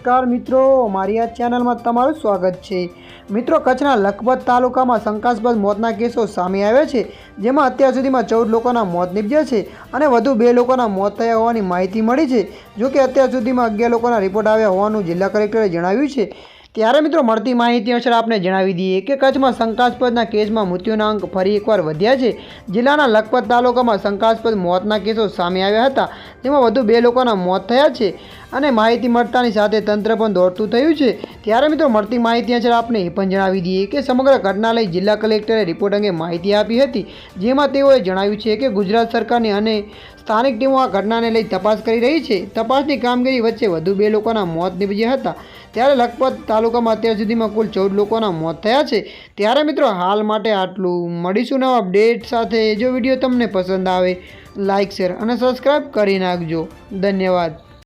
નમસ્કાર મિત્રો, મારી આ ચેનલમાં તમારું સ્વાગત છે। મિત્રો, કચ્છના લખપત તાલુકામાં શંકાસ્પદ મોતના કેસો સામે આવ્યા છે, જેમાં અત્યાર સુધીમાં 14 લોકોના મોત નીપજ્યા છે અને વધુ 2 લોકોના મોત થયા હોવાની માહિતી મળી છે। જોકે અત્યાર સુધીમાં 11 લોકોના રિપોર્ટ આવ્યા હોવાનું જિલ્લા કલેક્ટરે જણાવ્યું છે। ત્યારે મિત્રો, મળતી માહિતી અનુસાર આપણે જણાવી દઈએ કે કચ્છમાં શંકાસ્પદના કેસમાં મૃત્યુના અંક ફરી એકવાર વધ્યા છે। જિલ્લાના લખપત તાલુકામાં શંકાસ્પદ મોતના કેસો સામે આવ્યા હતા, જેમાં વધુ 2 લોકોના મોત થયા છે અને માહિતી મળતાની સાથે તંત્ર પણ દોડતું થયું છે। ત્યારે મિત્રો, મળતી માહિતી અનુસાર આપણે એ પણ જણાવી દઈએ કે સમગ્ર ઘટના લઈ જિલ્લા કલેક્ટરે રિપોર્ટ અંગે માહિતી આપી હતી, જેમાં તેઓએ જણાવ્યું છે કે ગુજરાત સરકારની અને સ્થાનિક ટીમો આ ઘટનાને લઈ તપાસ કરી રહી છે। તપાસની કામગીરી વચ્ચે વધુ 2 લોકોના મોત નીપજ્યા હતા। ત્યારે લખપત તાલુકામાં અત્યાર સુધીમાં કુલ 14 લોકોના મોત થયા છે। ત્યારે મિત્રો, હાલ માટે આટલું। મળીશું નવા અપડેટ સાથે। જો વિડીયો તમને પસંદ આવે, લાઇક, શેર અને સબસ્ક્રાઈબ કરી નાખજો। ધન્યવાદ।